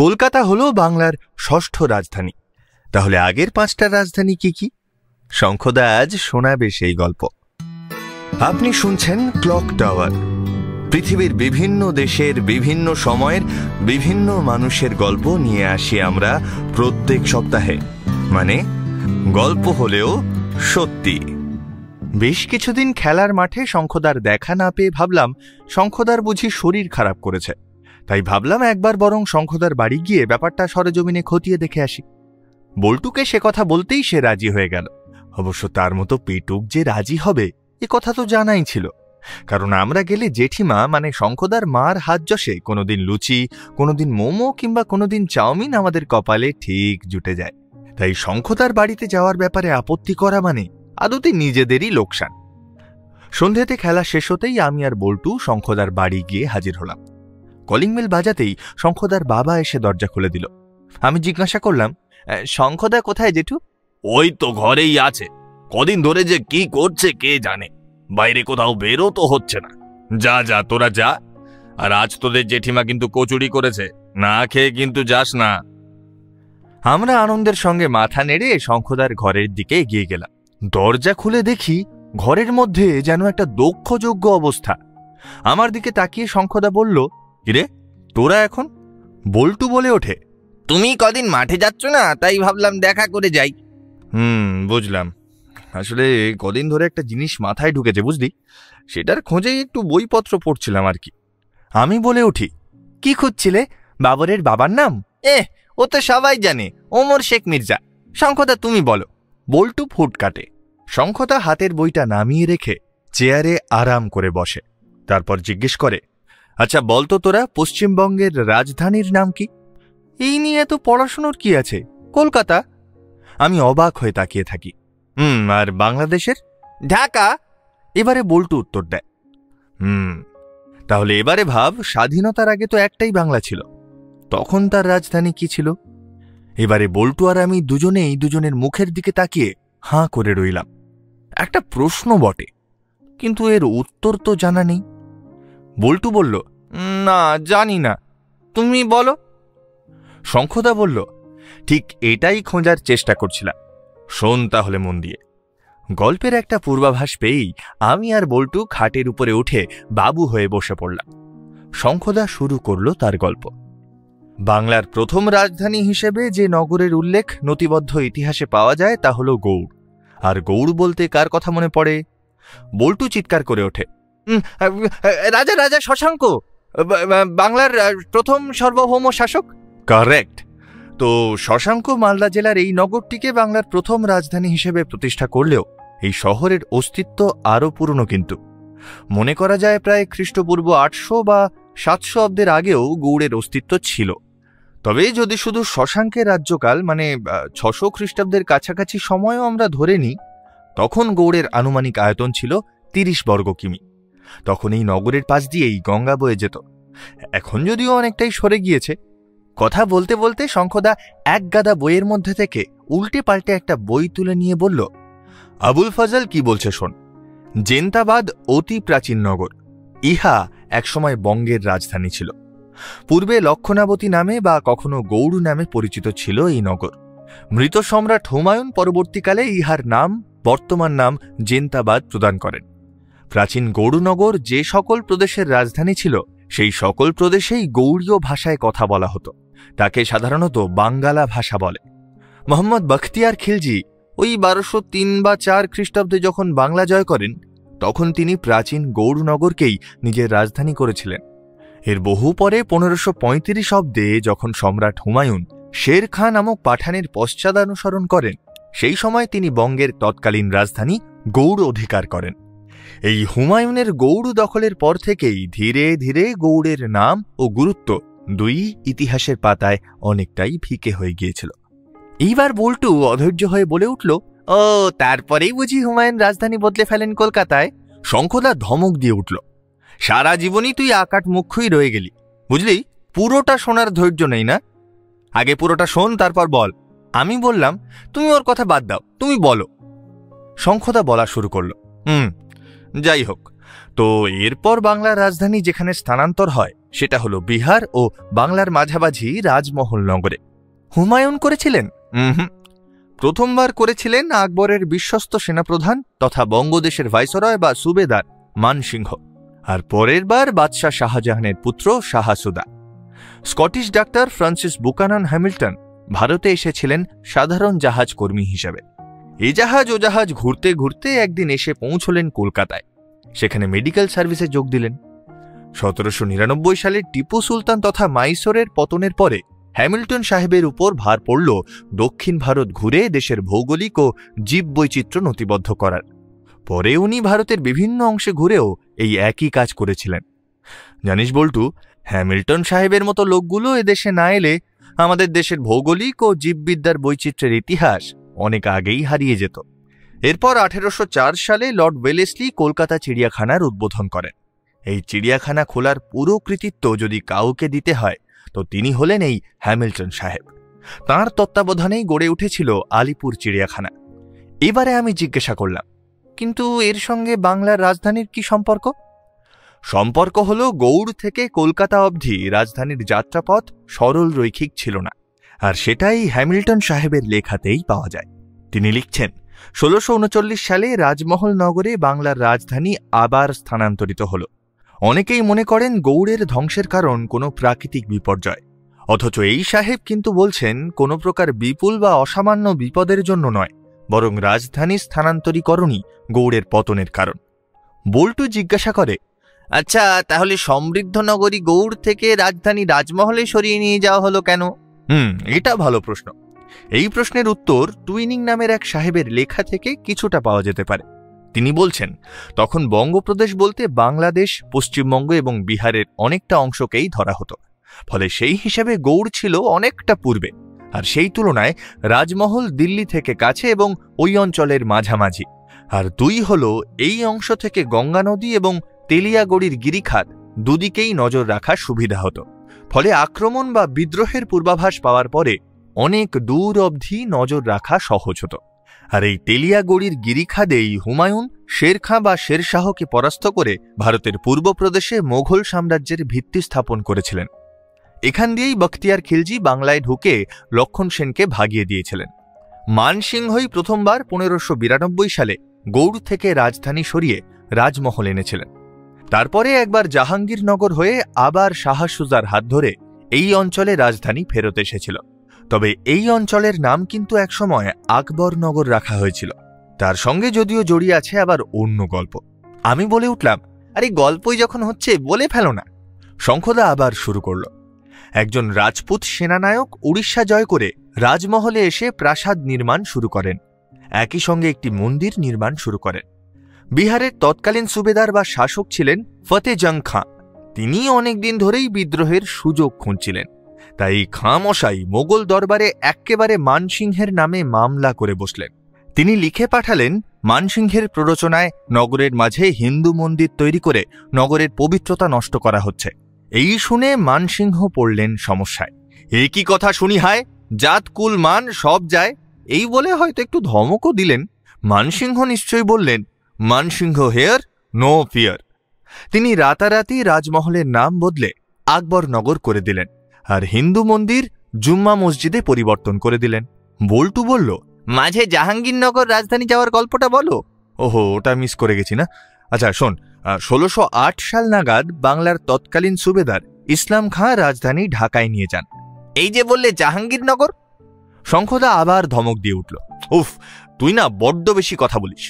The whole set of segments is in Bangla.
কলকাতা হলো বাংলার ষষ্ঠ রাজধানী। তাহলে আগের 5টা রাজধানী কি কি? শঙ্খদা আজ শোনাবে সেই গল্প। আপনি শুনছেন ক্লক টাওয়ার। পৃথিবীর বিভিন্ন দেশের বিভিন্ন সময়ের বিভিন্ন মানুষের গল্প নিয়ে আসি আমরা প্রত্যেক সপ্তাহে। মানে গল্প হলেও সত্যি। বেশ কিছুদিন খেলার মাঠে শঙ্খদার দেখা না পেয়ে ভাবলাম শঙ্খদার বুঝি শরীর খারাপ করেছে। তাই ভাবলাম একবার বরং শঙ্খদার বাড়ি গিয়ে ব্যাপারটা সরেজমিনে খতিয়ে দেখে আসি। বল্টুকে সে কথা বলতেই সে রাজি হয়ে গেল। অবশ্য তার মতো পেটুক যে রাজি হবে এ কথা তো জানাই ছিল, কারণ আমরা গেলে জেঠিমা মানে শঙ্খদার মার হাত যশে কোনোদিন লুচি, কোনোদিন মোমো কিংবা কোনোদিন চাউমিন আমাদের কপালে ঠিক জুটে যায়। তাই শঙ্খদার বাড়িতে যাওয়ার ব্যাপারে আপত্তি করা মানে আদতে নিজেদেরই লোকসান। সন্ধ্যেতে খেলা শেষ হতেই আমি আর বল্টু শঙ্খদার বাড়ি গিয়ে হাজির হলাম। কলিং বেল বাজাতেই শঙ্খদার বাবা এসে দরজা খুলে দিল। আমি জিজ্ঞাসা করলাম, শঙ্খদা কোথায় জেঠু? ওই তো ঘরেই আছে, কদিন ধরে যে কি করছে কে জানে, বাইরে কোথাও বেরো তো হচ্ছে না। যা যা তোরা যা, আর আজ তোদের জেঠিমা কিন্তু কচুরি করেছে, না খেয়ে কিন্তু যাস না। আমরা আনন্দের সঙ্গে মাথা নেড়ে শঙ্খদার ঘরের দিকে এগিয়ে গেলাম। দরজা খুলে দেখি ঘরের মধ্যে যেন একটা দক্ষযজ্ঞ অবস্থা। আমার দিকে তাকিয়ে শঙ্খদা বলল, কিরে তোরা এখন? বল্টু বলে ওঠে, তুমি কদিন মাঠে যাচ্ছ না, তাই ভাবলাম দেখা করে যাই। বুঝলাম। আসলে কদিন ধরে একটা জিনিস মাথায় ঢুকেছে বুঝলি, সেটার খোঁজেই একটু বইপত্র পড়ছিলাম আর কি। আমি বলে উঠি, কি খুঁজছিলে? বাবরের বাবার নাম? ও তো সবাই জানে, ওমর শেখ মির্জা। শঙ্খদা তুমি বলো। বল্টু ফুট কাটে। শঙ্খদা হাতের বইটা নামিয়ে রেখে চেয়ারে আরাম করে বসে। তারপর জিজ্ঞেস করে, আচ্ছা বলতো তোরা পশ্চিমবঙ্গের রাজধানীর নাম কি? এই নিয়ে তো পড়াশোনার কি আছে? কলকাতা। আমি অবাক হয়ে তাকিয়ে থাকি। আর বাংলাদেশের? ঢাকা। এবারে বল্টু উত্তর দেয়। তাহলে এবারে ভাব, স্বাধীনতার আগে তো একটাই বাংলা ছিল, তখন তার রাজধানী কি ছিল? এবারে বল্টু আর আমি দুজনেই দুজনের মুখের দিকে তাকিয়ে হাঁ করে রইলাম। একটা প্রশ্ন বটে, কিন্তু এর উত্তর তো জানা নেই। বল্টু বলল, না জানি না, তুমি বলো। শঙ্খদা বলল, ঠিক এটাই খোঁজার চেষ্টা করছিলাম, শোন তাহলে মন দিয়ে। গল্পের একটা পূর্বাভাস পেয়েই আমি আর বল্টু খাটের উপরে উঠে বাবু হয়ে বসে পড়লাম। শঙ্খদা শুরু করল তার গল্প। বাংলার প্রথম রাজধানী হিসেবে যে নগরের উল্লেখ নথিবদ্ধ ইতিহাসে পাওয়া যায় তা হল গৌড়। আর গৌড় বলতে কার কথা মনে পড়ে? বল্টু চিৎকার করে ওঠে, রাজা রাজা শশাঙ্ক, বাংলার প্রথম সার্বভৌম শাসক। কারেক্ট। তো শশাঙ্ক মালদা জেলার এই নগরটিকে বাংলার প্রথম রাজধানী হিসেবে প্রতিষ্ঠা করলেও এই শহরের অস্তিত্ব আরও পুরনো। কিন্তু মনে করা যায় প্রায় খ্রিস্টপূর্ব 800 বা 700 অব্দের আগেও গৌড়ের অস্তিত্ব ছিল। তবে যদি শুধু শশাঙ্কের রাজ্যকাল মানে 600 খ্রিস্টাব্দের কাছাকাছি সময়ও আমরা ধরে নিই, তখন গৌড়ের আনুমানিক আয়তন ছিল 30 বর্গ কিমি। তখন এই নগরের পাশ দিয়েই গঙ্গা বয়ে যেত। এখন যদিও অনেকটাই সরে গিয়েছে। কথা বলতে বলতে শঙ্খদা এক গাদা বইয়ের মধ্যে থেকে উল্টে পাল্টে একটা বই তুলে নিয়ে বলল, আবুল ফজল কি বলছে শোন। জেন্তাবাদ অতি প্রাচীন নগর। ইহা একসময় বঙ্গের রাজধানী ছিল। পূর্বে লক্ষণাবতী নামে বা কখনো গৌড় নামে পরিচিত ছিল এই নগর। মৃত সম্রাট হুমায়ুন পরবর্তীকালে ইহার নাম বর্তমান নাম জেন্তাবাদ প্রদান করেন। প্রাচীন গৌড়নগর যে সকল প্রদেশের রাজধানী ছিল সেই সকল প্রদেশেই গৌড়ীয় ভাষায় কথা বলা হতো। তাকে সাধারণত বাঙ্গালা ভাষা বলে। মোহাম্মদ বখতিয়ার খিলজি ওই 1203 বা 4 খ্রিস্টাব্দে যখন বাংলা জয় করেন, তখন তিনি প্রাচীন গৌড়নগরকেই নিজের রাজধানী করেছিলেন। এর বহু পরে 1535 অব্দে যখন সম্রাট হুমায়ুন শের খাঁ নামক পাঠানের পশ্চাদানুসরণ করেন, সেই সময় তিনি বঙ্গের তৎকালীন রাজধানী গৌড় অধিকার করেন। এই হুমায়ুনের গৌড় দখলের পর থেকেই ধীরে ধীরে গৌড়ের নাম ও গুরুত্ব দুই ইতিহাসের পাতায় অনেকটাই ফিকে হয়ে গিয়েছিল। এইবার বল্টু অধৈর্য হয়ে বলে উঠল, ও তারপরেই বুঝি হুমায়ুন রাজধানী বদলে ফেলেন কলকাতায়? শঙ্খদা ধমক দিয়ে উঠল, সারা জীবনই তুই আকাট মুখ্যই রয়ে গেলি, বুঝলি? পুরোটা শোনার ধৈর্য নেই না? আগে পুরোটা শোন, তারপর বল। আমি বললাম, তুমি ওর কথা বাদ দাও, তুমি বলো। শঙ্খদা বলা শুরু করল, যাই হোক, তো এরপর বাংলার রাজধানী যেখানে স্থানান্তর হয় সেটা হলো বিহার ও বাংলার মাঝামাঝি রাজমহল নগরে। হুমায়ুন করেছিলেন? প্রথমবার করেছিলেন আকবরের বিশ্বস্ত সেনাপ্রধান তথা বঙ্গদেশের ভাইসরয় বা সুবেদার মানসিংহ, আর পরের বার বাদশাহ শাহজাহানের পুত্র শাহাসুদা। স্কটিশ ডাক্তার ফ্রান্সিস বুকানান হ্যামিল্টন ভারতে এসেছিলেন সাধারণ জাহাজ কর্মী হিসেবে। এ জাহাজ ও জাহাজ ঘুরতে ঘুরতে একদিন এসে পৌঁছলেন কলকাতায়। সেখানে মেডিকেল সার্ভিসে যোগ দিলেন। 1799 সালে টিপু সুলতান তথা মাইসোরের পতনের পরে হ্যামিল্টন সাহেবের উপর ভার পড়ল দক্ষিণ ভারত ঘুরে দেশের ভৌগোলিক ও জীববৈচিত্র্য নথিবদ্ধ করার। পরে উনি ভারতের বিভিন্ন অংশে ঘুরেও এই একই কাজ করেছিলেন। জানিস বল্টু, হ্যামিল্টন সাহেবের মতো লোকগুলো এদেশে না এলে আমাদের দেশের ভৌগোলিক ও জীববিদ্যার বৈচিত্র্যের ইতিহাস অনেক আগেই হারিয়ে যেত। এরপর 1804 সালে লর্ড ওয়েলেসলি কলকাতা চিড়িয়াখানার উদ্বোধন করেন। এই চিড়িয়াখানা খোলার পুরো কৃতিত্ব যদি কাউকে দিতে হয় তো তিনি হলেন এই হ্যামিল্টন সাহেব। তাঁর তত্ত্বাবধানেই গড়ে উঠেছিল আলিপুর চিড়িয়াখানা। এবারে আমি জিজ্ঞাসা করলাম, কিন্তু এর সঙ্গে বাংলার রাজধানীর কি সম্পর্ক? সম্পর্ক হল গৌড় থেকে কলকাতা অবধি রাজধানীর যাত্রাপথ সরল রৈখিক ছিল না, আর সেটাই হ্যামিল্টন সাহেবের লেখাতেই পাওয়া যায়। তিনি লিখছেন, 1639 সালে রাজমহল নগরে বাংলার রাজধানী আবার স্থানান্তরিত হল। অনেকেই মনে করেন গৌড়ের ধ্বংসের কারণ কোনো প্রাকৃতিক বিপর্যয়, অথচ এই সাহেব কিন্তু বলছেন কোনো প্রকার বিপুল বা অসামান্য বিপদের জন্য নয়, বরং রাজধানী স্থানান্তরীকরণই গৌড়ের পতনের কারণ। বল্টু জিজ্ঞাসা করে, আচ্ছা, তাহলে সমৃদ্ধ নগরী গৌড় থেকে রাজধানী রাজমহলে সরিয়ে নিয়ে যাওয়া হলো কেন? এটা ভালো প্রশ্ন। এই প্রশ্নের উত্তর টুইনিং নামের এক সাহেবের লেখা থেকে কিছুটা পাওয়া যেতে পারে। তিনি বলছেন, তখন বঙ্গপ্রদেশ বলতে বাংলাদেশ, পশ্চিমবঙ্গ এবং বিহারের অনেকটা অংশকেই ধরা হতো। ফলে সেই হিসেবে গৌড় ছিল অনেকটা পূর্বে, আর সেই তুলনায় রাজমহল দিল্লি থেকে কাছে এবং ওই অঞ্চলের মাঝামাঝি। আর দুই হল, এই অংশ থেকে গঙ্গা নদী এবং তেলিয়াগড়ির গিরিখাত দুদিকেই নজর রাখার সুবিধা হতো। ফলে আক্রমণ বা বিদ্রোহের পূর্বাভাস পাওয়ার পরে অনেক দূর অবধি নজর রাখা সহজ হতো। আর এই তেলিয়াগড়ির গিরিখাদেই হুমায়ুন শের খাঁ বা শেরশাহকে পরাস্ত করে ভারতের পূর্ব প্রদেশে মোঘল সাম্রাজ্যের ভিত্তি স্থাপন করেছিলেন। এখান দিয়েই বখতিয়ার খিলজি বাংলায় ঢুকে লক্ষণ সেনকে ভাগিয়ে দিয়েছিলেন। মানসিংহই প্রথমবার 1592 সালে গৌড় থেকে রাজধানী সরিয়ে রাজমহল এনেছিলেন। তারপরে একবার জাহাঙ্গীরনগর হয়ে আবার শাহাসুজার হাত ধরে এই অঞ্চলে রাজধানী ফেরত এসেছিল। তবে এই অঞ্চলের নাম কিন্তু একসময় আকবরনগর রাখা হয়েছিল। তার সঙ্গে যদিও জড়িয়ে আছে আবার অন্য গল্প। আমি বলে উঠলাম, আরে গল্পই যখন হচ্ছে বলে ফেলো না। শঙ্খদা আবার শুরু করল। একজন রাজপুত সেনানায়ক উড়িষ্যা জয় করে রাজমহলে এসে প্রাসাদ নির্মাণ শুরু করেন, একই সঙ্গে একটি মন্দির নির্মাণ শুরু করেন। বিহারের তৎকালীন সুবেদার বা শাসক ছিলেন ফতে জং খাঁ। তিনি অনেকদিন ধরেই বিদ্রোহের সুযোগ খুঁজছিলেন, তাই খাঁ মশাই মোগল দরবারে একেবারে মানসিংহের নামে মামলা করে বসলেন। তিনি লিখে পাঠালেন, মানসিংহের প্ররোচনায় নগরের মাঝে হিন্দু মন্দির তৈরি করে নগরের পবিত্রতা নষ্ট করা হচ্ছে। এই শুনে মানসিংহ পড়লেন সমস্যায়। এ কি কথা শুনি হায়, জাত কুল মান সব যায়, এই বলে হয়তো একটু ধমকও দিলেন। মানসিংহ নিশ্চয়ই বললেন, মানসিংহ হেয়ার, নো ফিয়ার। তিনি রাতারাতি রাজমহলের নাম বদলে আকবরনগর করে দিলেন, আর হিন্দু মন্দির জুম্মা মসজিদে পরিবর্তন করে দিলেন। বল্টু বলল, মাঝে জাহাঙ্গীরনগর রাজধানী যাওয়ার গল্পটা বলো। ওহো, ওটা মিস করে গেছি না। আচ্ছা শোন, 1608 সাল নাগাদ বাংলার তৎকালীন সুবেদার ইসলাম খাঁ রাজধানী ঢাকায় নিয়ে যান। এই যে বললে জাহাঙ্গীরনগর। শঙ্খদা আবার ধমক দিয়ে উঠল, উফ, তুই না বড্ড বেশি কথা বলিস।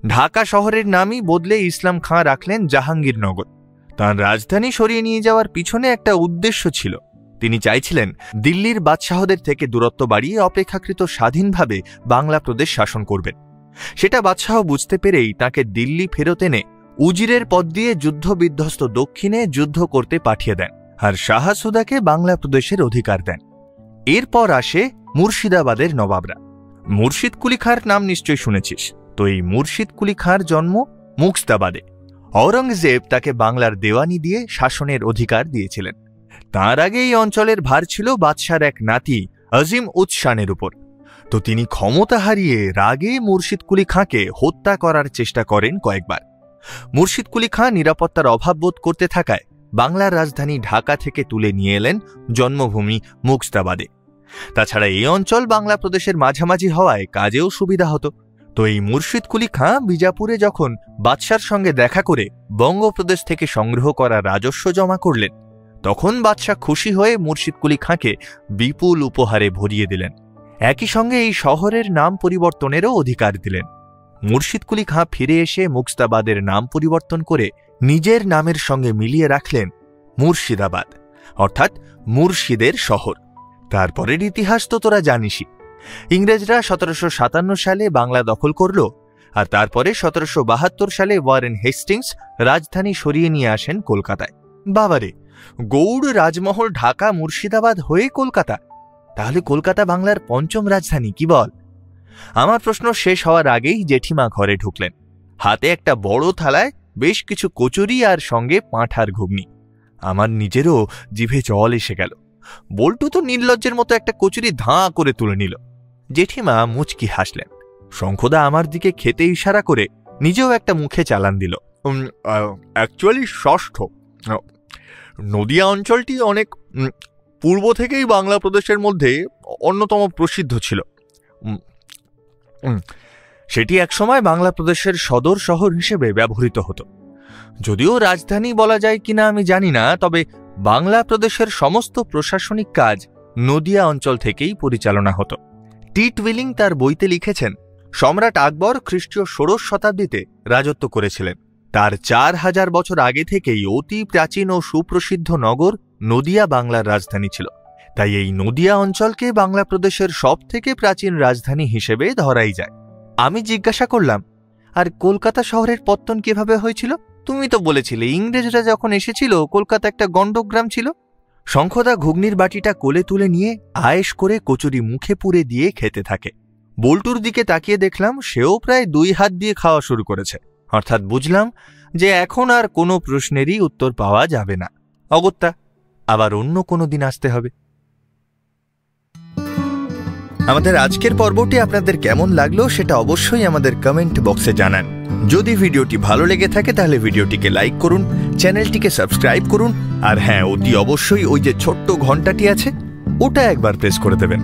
ঢাকা শহরের নামই বদলে ইসলাম খাঁ রাখলেন জাহাঙ্গীরনগর। তাঁর রাজধানী সরিয়ে নিয়ে যাওয়ার পিছনে একটা উদ্দেশ্য ছিল। তিনি চাইছিলেন দিল্লির বাদশাহদের থেকে দূরত্ব বাড়িয়ে অপেক্ষাকৃত স্বাধীনভাবে বাংলা প্রদেশ শাসন করবেন। সেটা বাদশাহ বুঝতে পেরেই তাকে দিল্লি ফেরত এনে উজিরের পদ দিয়ে যুদ্ধ বিধ্বস্ত দক্ষিণে যুদ্ধ করতে পাঠিয়ে দেন, আর শাহাসুদাকে বাংলা প্রদেশের অধিকার দেন। এরপর আসে মুর্শিদাবাদের নবাবরা। মুর্শিদ কুলি খাঁর নাম নিশ্চয়ই শুনেছিস। তো এই মুর্শিদ কুলি খাঁর জন্ম মুক্তাবাদে। ঔরঙ্গজেব তাকে বাংলার দেওয়ানি দিয়ে শাসনের অধিকার দিয়েছিলেন। তার আগে এই অঞ্চলের ভার ছিল বাদশার এক নাতি আজিম উদ শানের উপর। তো তিনি ক্ষমতা হারিয়ে রাগে মুর্শিদ কুলি খাঁকে হত্যা করার চেষ্টা করেন কয়েকবার। মুর্শিদ কুলি খাঁ নিরাপত্তার অভাব বোধ করতে থাকায় বাংলার রাজধানী ঢাকা থেকে তুলে নিয়ে এলেন জন্মভূমি মুক্তাবাদে। তাছাড়া এই অঞ্চল বাংলা প্রদেশের মাঝামাঝি হওয়ায় কাজেও সুবিধা হতো। তো এই মুর্শিদ কুলি খাঁ বিজাপুরে যখন বাদশার সঙ্গে দেখা করে বঙ্গপ্রদেশ থেকে সংগ্রহ করা রাজস্ব জমা করলেন, তখন বাদশাহ খুশি হয়ে মুর্শিদ কুলি খাঁকে বিপুল উপহারে ভরিয়ে দিলেন। একই সঙ্গে এই শহরের নাম পরিবর্তনেরও অধিকার দিলেন। মুর্শিদ কুলি খাঁ ফিরে এসে মুক্তাবাদের নাম পরিবর্তন করে নিজের নামের সঙ্গে মিলিয়ে রাখলেন মুর্শিদাবাদ, অর্থাৎ মুর্শিদের শহর। তারপরের ইতিহাস তো তোরা জানিসই। ইংরেজরা 1757 সালে বাংলা দখল করল, আর তারপরে 1772 সালে ওয়ারেন হেস্টিংস রাজধানী সরিয়ে নিয়ে আসেন কলকাতায়। বাবারে, গৌড় রাজমহল ঢাকা মুর্শিদাবাদ হয়ে কলকাতা, তাহলে কলকাতা বাংলার পঞ্চম রাজধানী, কি বল? আমার প্রশ্ন শেষ হওয়ার আগেই জেঠিমা ঘরে ঢুকলেন। হাতে একটা বড় থালায় বেশ কিছু কচুরি আর সঙ্গে পাঁঠার ঘুগনি। আমার নিজেরও জিভে জল এসে গেল। বল্টু তো নির্লজ্জের মতো একটা কচুরি ধাঁ করে তুলে নিল। জেঠিমা মুচকি হাসলেন। শঙ্খদা আমার দিকে খেতে ইশারা করে নিজেও একটা মুখে চালান দিল। অ্যাকচুয়ালি ষষ্ঠ। নদিয়া অঞ্চলটি অনেক পূর্ব থেকেই বাংলা প্রদেশের মধ্যে অন্যতম প্রসিদ্ধ ছিল। সেটি একসময় বাংলা প্রদেশের সদর শহর হিসেবে ব্যবহৃত হতো। যদিও রাজধানী বলা যায় কিনা আমি জানি না, তবে বাংলা প্রদেশের সমস্ত প্রশাসনিক কাজ নদিয়া অঞ্চল থেকেই পরিচালনা হতো। টিট উইলিং তার বইতে লিখেছেন, সম্রাট আকবর খ্রিস্টীয় ১৬শ শতাব্দীতে রাজত্ব করেছিলেন। তার ৪,০০০ বছর আগে থেকেই অতি প্রাচীন ও সুপ্রসিদ্ধ নগর নদিয়া বাংলার রাজধানী ছিল। তাই এই নদিয়া অঞ্চলকে বাংলা প্রদেশের সবথেকে প্রাচীন রাজধানী হিসেবে ধরাই যায়। আমি জিজ্ঞাসা করলাম, আর কলকাতা শহরের পত্তন কিভাবে হয়েছিল? তুমি তো বলেছিলে ইংরেজরা যখন এসেছিল কলকাতা একটা গণ্ডগ্রাম ছিল। শঙ্খদা ঘুগনির বাটিটা কোলে তুলে নিয়ে আয়েশ করে কচুরি মুখে পুরে দিয়ে খেতে থাকে। বল্টুর দিকে তাকিয়ে দেখলাম সেও প্রায় 2 হাত দিয়ে খাওয়া শুরু করেছে। অর্থাৎ বুঝলাম যে এখন আর কোনো প্রশ্নেরই উত্তর পাওয়া যাবে না। অগত্যা আবার অন্য কোনো দিন আসতে হবে। আমাদের আজকের পর্বটি আপনাদের কেমন লাগলো সেটা অবশ্যই আমাদের কমেন্ট বক্সে জানান। যদি ভিডিওটি ভালো লেগে থাকে তাহলে ভিডিওটিকে লাইক করুন, চ্যানেলটিকে সাবস্ক্রাইব করুন, আর হ্যাঁ, অতি অবশ্যই ওই যে ছোট্ট ঘন্টাটি আছে ওটা একবার প্রেস করে দেবেন।